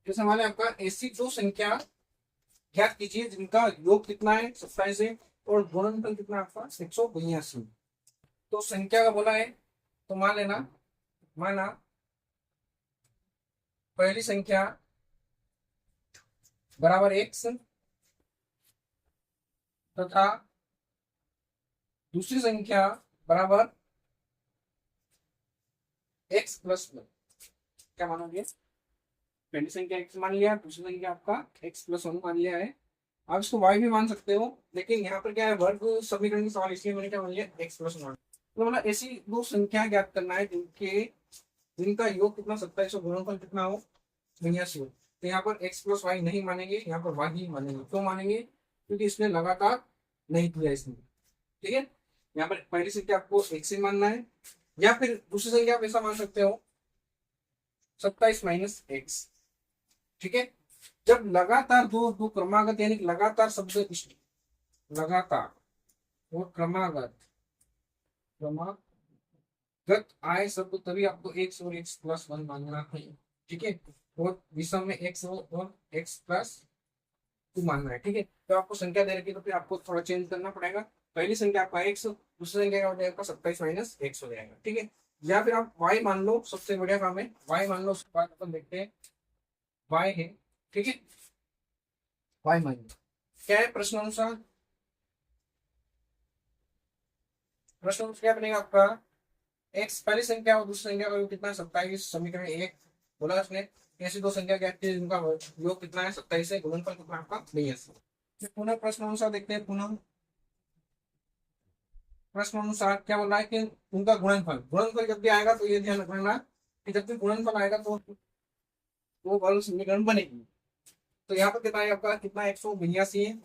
जैसे हमारे आपका ऐसी दो संख्या ज्ञात कीजिए जिनका योग कितना है 27 है और गुणनफल कितना है आपका 182। तो संख्या का बोला है, तो मान लेना, माना पहली संख्या बराबर एक्स तथा दूसरी संख्या बराबर एक्स प्लस वन। क्या मानोगे? पहली संख्या एक्स मान लिया, दूसरी संख्या आपका एक्स प्लस वन मान लिया है। आप इसको वाई भी मान सकते हो, लेकिन यहाँ पर क्या है, वर्ग समीकरण की सवाल, इसलिए मैंने क्या मान लिया, एक्स प्लस वन। तो मतलब ऐसी दो संख्या ज्ञात करना है जिनका योग कितना 27 और गुणनफल कितना हो 82 हो। तो यहाँ पर एक्स प्लस वाई नहीं मानेंगे, यहाँ पर वाई ही मानेंगे। क्यों मानेंगे? क्योंकि इसने लगातार नहीं किया इसने। ठीक है, यहाँ पर पहली संख्या आपको एक्स ही मानना है, या फिर दूसरी संख्या आप ऐसा मान सकते हो 27 माइनस एक्स। ठीक है, जब लगातार दो दो क्रमागत यानी कि लगातार शब्द लगातार और क्रमागत आए शब्द, तभी आपको एक्स और एक्स प्लस वन मानना है। ठीक है, और विषम में एक्स और एक्स प्लस टू मानना है। ठीक है, तो आपको संख्या दे रखी, तो फिर आपको थोड़ा चेंज करना पड़ेगा। पहली संख्या आपका एक्स, दूसरी संख्या क्या हो जाएगा 27 माइनस एक्स हो जाएगा। ठीक है, या फिर आप वाई मान लो, सबसे बढ़िया काम है वाई मान लो। उसके बाद अपन देखते हैं वाई है। ठीक है, वाई मान लो क्या है, प्रश्न अनुसार क्या बनेगा आपका, एक्स पहली संख्या और दूसरी संख्या का योग कितना है 27, समीकरण एक बोला उसने। ऐसी दो संख्या क्या है जिनका योग कितना है 27 है, गुणनफल कितना है आपका 82। फिर पुनः प्रश्न अनुसार देखते हैं, पुनः प्रश्न अनुसार क्या बोल रहा है कि उनका गुणनफल जब भी आएगा तो ये ध्यान रखना कि जब भी गुणनफल आएगा तो वो बल समीकरण बनेगी। तो यहाँ पर कितना है आपका, कितना 182 है।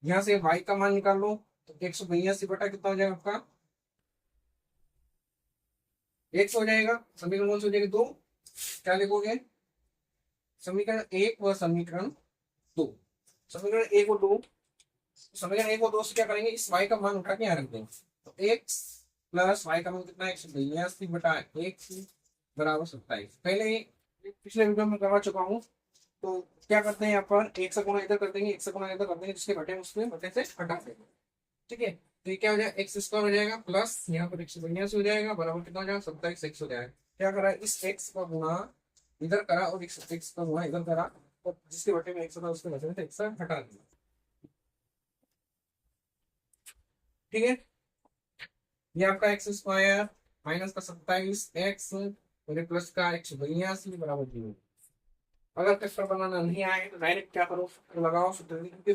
यहाँ से y का मान निकाल लो, तो 182 बटा कितना हो जाएगा आपका, एक हो जाएगा। समीकरण कौन सी हो जाएगी, दो। क्या लिखोगे, समीकरण एक व समीकरण दो। समीकरण एक और दो, समीकरण एक और दो से क्या करेंगे, इस y का मान उठा के यहाँ रख देंगे। तो x प्लस y का मान कितना है 182 बटा x बराबर 27। पहले ही पिछले वीडियो में करवा चुका हूँ। तो क्या करते हैं, यहाँ पर एक से गुणा इधर कर देंगे, एक से गुणा इधर कर देंगे, जिसके घटे उसके घटे से हटा देंगे। ठीक है, तो ये क्या हो जाएगा, एक्स स्क्वायर हो जाएगा प्लस यहाँ पर 182 हो जाएगा बराबर कितना हो जाएगा 27 एक्स हो जाएगा। क्या करा, इस एक्स का गुणा इधर करा और एक्स का गुणा इधर करा, और जिसके बटे में एक्स था उसके बटे में एक्स हटा दिया। ठीक है, ये आपका एक्स स्क्वायर माइनस का 27 एक्स और प्लस का 182 बराबर 0। अगर चैप्टर बनाना नहीं आए तो डायरेक्ट क्या करो, तो लगाओ सूत्र।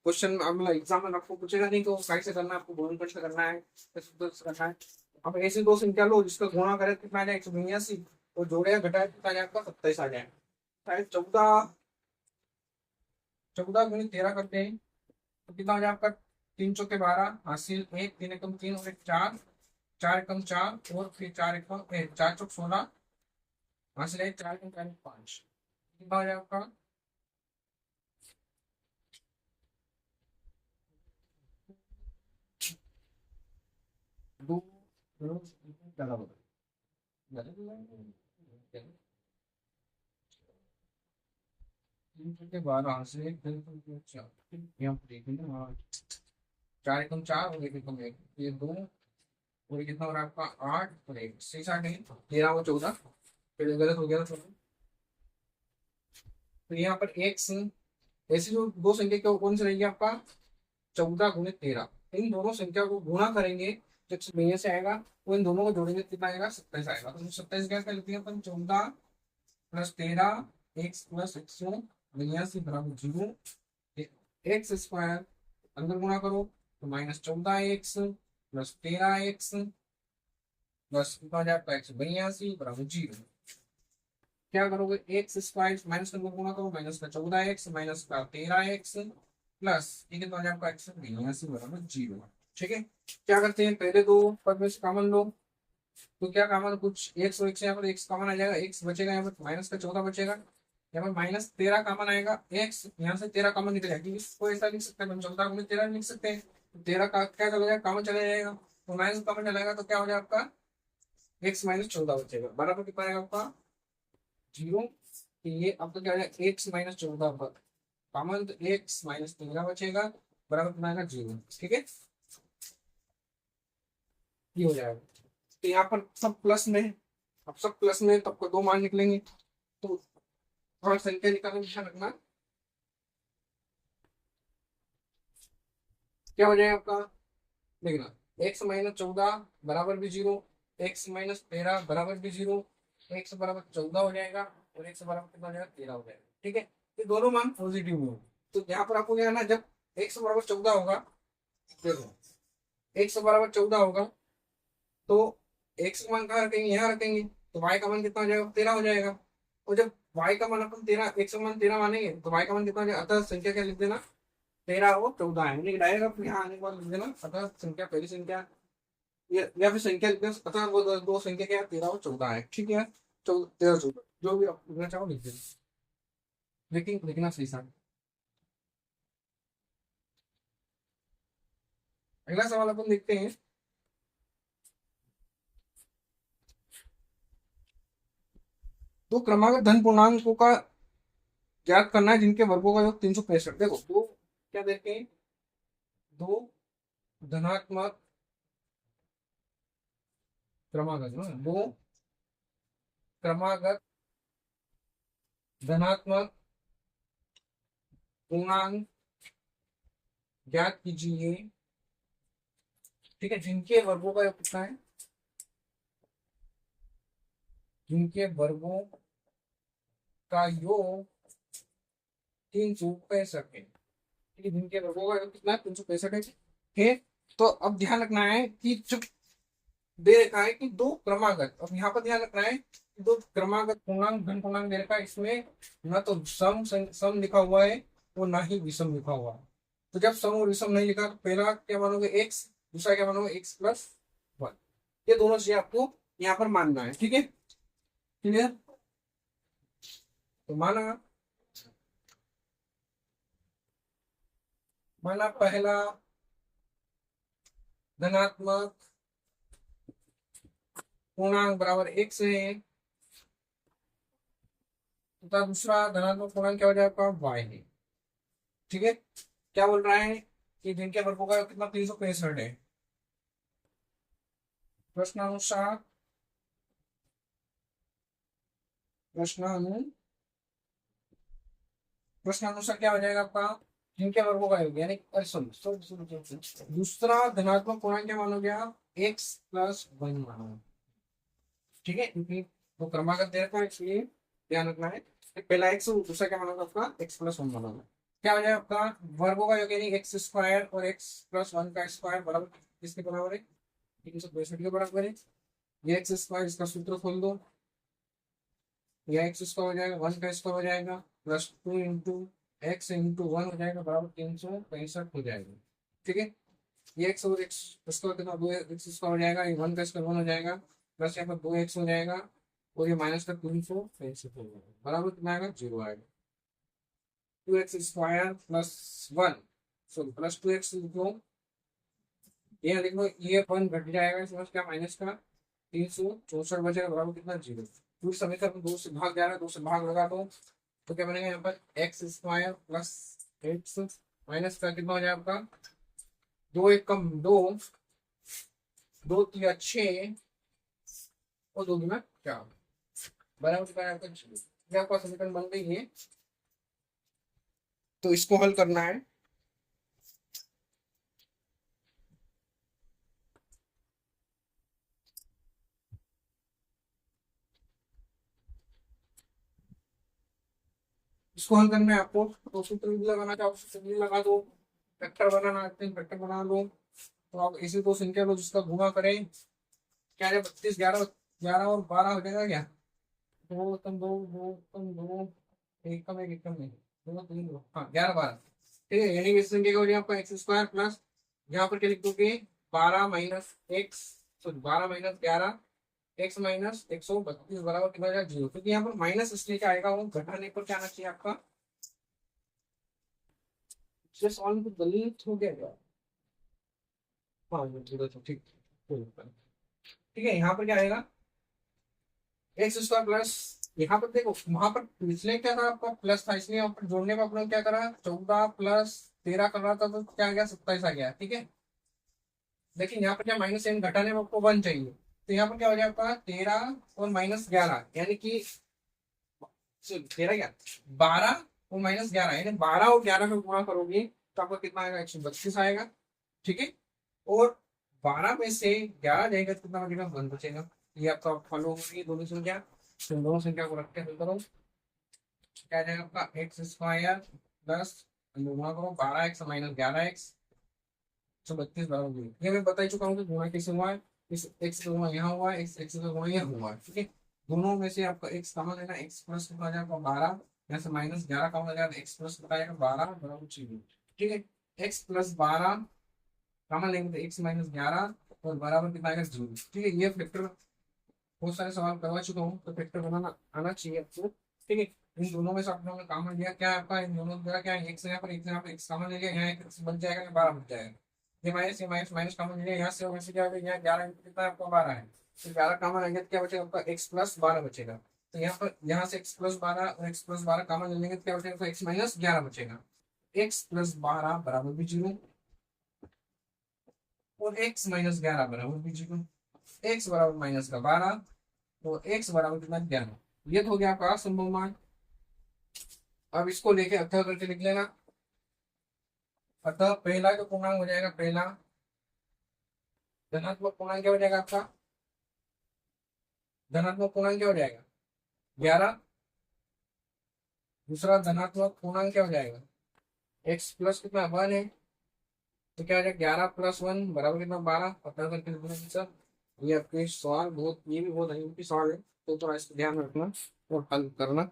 क्वेश्चन मतलब एग्जाम में आपको पूछेगा नहीं तो साइड से करना है, आपको गुणनफल से करना है, सूत्र से करना है। अब ऐसी दो संख्या लो जिसका गुणा करे कितना आ जाए 182, और जोड़े घटाए कितना आ जाए आपका 27 आ जाए। शायद 14 गुणित 13 करते हैं तो कितना हो जाए आपका, 3 चौके 12 हासिल, एक 3 एकम 3 और एक 4, 4 एकम 4 और फिर 4 एकम 4 चौक 16 हासिल है 4 एकम 5। कितना हो जाए आपका, दो ज्यादा के 12 से यहाँ पर देखेंगे, हाँ 4 एकम 4 और 1 एकम 1, ये दो, और ये कितना हो रहा है आपका 8 और 1 6 8 नहीं 13 और 14, फिर गलत हो गया था थोड़ा। तो यहाँ पर एक्स, ऐसी जो दो संख्या क्या कौन सी रहेगी आपका 14 गुणित 13, इन दोनों संख्या को गुणा करेंगे जब से से आएगा, वो इन दोनों को जोड़ेंगे कितना आएगा 27 आएगा। तो 27 क्या कर लेते हैं अपन, 14 प्लस 13 एक्स प्लस 182 बराबर 0। एक्स स्क्वायर अंदर गुणा करो तो minus 14 x plus 13 x plus कितना हो जाए आपका 182 बराबर 0। क्या करोगे, एक्स स्क्वायर माइनस का गुणा करो, माइनस का 14 एक्स माइनस का 13 एक्स प्लस ये कितना हो जाए आपका 182 बराबर 0। ठीक है, क्या करते हैं, पहले दो पद में से कॉमन लो। तो क्या कॉमन, कुछ एक्स और एक्स यहाँ पर एक्स कॉमन आ जाएगा, एक्स बचेगा, यहाँ पर माइनस का 14 बचेगा, यहाँ पर माइनस 13 कॉमन आएगा, एक्स यहाँ से 13 कॉमन निकल जाएगा, इसको ऐसा लिख सकते हैं 14 गुणित 13 लिख सकते हैं। 13 का क्या चला जाएगा, कॉमन चला जाएगा, तो माइनस कॉमन चलाएगा तो क्या हो जाएगा आपका एक्स माइनस 14 बचेगा बराबर कितना आएगा आपका 0। कि ये आपका क्या हो जाएगा, एक्स माइनस 14 पर कॉमन, तो एक्स माइनस 13 बचेगा, बराबर कितना आएगा, 0। ठीक है, ये हो जाएगा। तो यहाँ पर सब प्लस में है। अब सब प्लस में, तो आपको दो मान निकलेंगे। तो थोड़ा संख्या निकालने में ध्यान रखना, क्या हो जाएगा आपका, देखना, एक्स माइनस 14 बराबर भी 0, एक्स माइनस 13 बराबर भी 0, एक्स बराबर 14 हो जाएगा, और एक्स बराबर कितना हो जाएगा, 13 हो जाएगा। ठीक है, ये दोनों मान पॉजिटिव में हो। तो यहाँ पर आपको क्या है ना, जब एक्स बराबर 14 होगा, देखो एक्स बराबर 14 होगा, तो एक्स का मान कहाँ रखेंगे, यहाँ रखेंगे, तो वाई का मान कितना हो जाएगा, 13 हो जाएगा। और जब वाई का मान अपन 13, एक्स का मान 13 मानेंगे, तो वाई का मान कितना हो जाएगा, अतः संख्या क्या लिख देना, 13 और 14 है, यानी डायरेक्ट आप यहाँ आने के बाद लिख देना अतः संख्या, पहली संख्या या फिर संख्या लिख देना, अतः वो दो संख्या क्या है, 13 और 14 है। ठीक है, 13 14 जो भी आप लिखना चाहो लिख देना, लेकिन लिखना सही साथ। अगला सवाल अपन देखते हैं। तो क्रमागत धन पूर्णांकों का ज्ञात करना है जिनके वर्गों का योग 365। देखो दो, क्या देते हैं, दो धनात्मक क्रमागत, दो क्रमागत धनात्मक पूर्णांक ज्ञात कीजिए, ठीक है, जिनके वर्गों का योग कितना है, जिनके वर्गों का योग 365 है। ठीक है, जिनके वर्गों का योग कितना है, 365 है। ठीक है, तो अब ध्यान रखना है कि जो दे रखा है कि दो क्रमागत, अब यहाँ पर ध्यान रखना है कि दो क्रमागत पूर्णांक धन पूर्णांक दे रखा है, इसमें ना तो सम लिखा हुआ है और ना ही विषम लिखा हुआ है। तो जब सम और विषम नहीं लिखा, तो पहला क्या मानोगे, एक्स, दूसरा क्या मानोगे, एक्स प्लस 1। ये दोनों चीजें आपको यहाँ पर मानना है। ठीक है, क्लियर, तो माना, माना पहला धनात्मक पूर्णांक बराबर एक्स है, तथा दूसरा धनात्मक पूर्णांक क्या हो जाएगा, आपका वाई है। ठीक है, क्या बोल रहा है कि जिनके वर्गों का कितना, 365 है। प्रश्नानुसार, प्रश्नानु प्रश्नानुसार क्या हो जाएगा आपका, जिनके वर्गों का योग, यानी दूसरा धनात्मक पूर्णांक क्या मानोगे आप, एक्स प्लस 1 मानो। ठीक है, क्योंकि वो क्रमागत दे रखा है, इसलिए ध्यान रखना है। पहला एक्स, दूसरा क्या मानोगा आपका, एक्स प्लस 1 मानोगा। क्या हो जाएगा आपका, वर्गों का योग यानी एक्स स्क्वायर और एक्स प्लस 1 का स्क्वायर बराबर किसके बराबर है, 365 के बराबर है। ये एक्स स्क्वायर, इसका सूत्र खोल दो, यह एक्स स्क्वायर हो जाएगा, 1 का स्क्वायर हो जाएगा, प्लस 2 इंटू एक्स इंटू 1 हो जाएगा, बराबर 365 हो जाएगा। ठीक है, ये एक्स और एक्स स्क्वायर कितना, 2 एक्स स्क्वायर हो जाएगा, ये 1 का स्क्वायर 1 हो जाएगा, प्लस यहाँ पर 2 एक्स हो जाएगा, और ये माइनस का 365 हो जाएगा, बराबर कितना आएगा, 0 आएगा। 2 x square plus 1, sorry plus 2 x लिखो, ये लिख लो, ये 1 घट जाएगा, इसमें क्या माइनस का 364 बचेगा, बराबर कितना, 0। पूरी समीकरण 2 से भाग जा रहा है, 2 से भाग लगा दो, तो क्या बनेगा यहाँ पर, x square plus x minus का कितना हो जाएगा आपका, 2 1 कम 2, 2 3 6 और 2 2 4, बराबर कितना है आपका, 0। ये आपका समीकरण बन गई है। तो इसको हल करना है, इसको हल करना है आपको, तो सूत्र भी लगाना चाहो सूत्र भी लगा दो, वेक्टर बनाना आते हैं वेक्टर बना लो। तो आप इसी को संख्या लो जिसका गुणा करें, क्या है, 32 11 11 और 12 हो जाएगा क्या, 2 एक कम एक कम नहीं, 2 3 हाँ 11 12। ठीक है, यानी कि इस संख्या का हो जाएगा आपका एक्स स्क्वायर प्लस, यहाँ पर क्या लिख दोगे, 12 minus x, sorry 12 minus 11 x minus 132 बराबर कितना हो जाएगा, 0। क्योंकि यहाँ पर माइनस इसलिए क्या आएगा, वो घटाने पर क्या आना चाहिए आपका, जस्ट ऑन तो दलित हो गया क्या, हाँ ये थोड़ा सा ठीक, ठीक है, यहाँ पर क्या आएगा, एक्स स्क्वायर प्लस यहाँ पर देखो, वहां पर पिछले क्या था आपका प्लस था, इसलिए यहाँ पर जोड़ने में अपने क्या करा, 14 + 13 कर रहा था तो क्या आ गया, 27 आ गया, ठीक है। लेकिन यहाँ पर क्या माइनस एन घटाने में आपको 1 चाहिए, तो यहाँ पर क्या हो जाएगा, 13 और -11 यानी कि 13 क्या, 12 और -11 यानी 12 और 11 में गुणा करोगे तो आपका कितना आएगा, 132 आएगा, ठीक है। और 12 में से 11 जाएगा तो कितना बचेगा, 1 बचेगा। ये आपका फॉलो होगी दोनों संख्या, तो दोनों संख्या को रख के हल करो, क्या आ जाएगा आपका x² प्लस गुणा करो 12x - 11x 132 बराबर 0। ये मैं बता ही चुका हूँ कि गुणा कैसे हुआ है, इस x का गुणा यहाँ हुआ है, x का गुणा यहाँ हुआ है, ठीक है। दोनों में से आपका x कॉमन लेना, x प्लस कितना आ जाएगा 12, यहाँ से -11 कॉमन आ जाएगा, x प्लस कितना आएगा 12 बराबर 0, ठीक है। x + 12 कॉमन लेंगे तो x - 11 और बराबर कितना आएगा 0, ठीक है। ये फैक्टर बहुत सारे सवाल करवा चुका हूँ, तो फैक्टर बनाना आना चाहिए आपको, ठीक है। इन दोनों में से आप लोगों ने कॉमन लिया, क्या है आपका, इन दोनों का क्या है, x यहाँ पर x कॉमन ले लिया, यहाँ एक बच जाएगा, 12 बच जाएगा, ये माइनस माइनस कॉमन ले लिया, यहाँ से वैसे क्या होगा, यहाँ 11 कितना है आपका 12 है, तो 11 कॉमन आ गया तो क्या बचेगा आपका x + 12 बचेगा। तो यहाँ पर यहाँ से x + 12 और x + 12 कॉमन ले लेंगे तो क्या बचेगा, x - 11 बचेगा। x + 12 बराबर भी 0 और x - 11 बराबर भी 0, x बराबर -12 तो x बराबर कितना 11। ये तो हो गया आपका असंभव मान। अब इसको लेके अतः करके लिख लेना। अतः पहला जो पूर्णांक हो जाएगा, पहला धनात्मक पूर्णांक क्या हो जाएगा आपका, धनात्मक पूर्णांक क्या हो जाएगा 11। दूसरा धनात्मक पूर्णांक क्या हो जाएगा, x प्लस कितना 1 है, तो क्या हो जाएगा 11 + 1 बराबर कितना 12। अतः करके लिख लेना सर। ये आपके सवाल बहुत, ये भी बहुत अनियमित सवाल है, तो थोड़ा इसको ध्यान रखना और हल करना।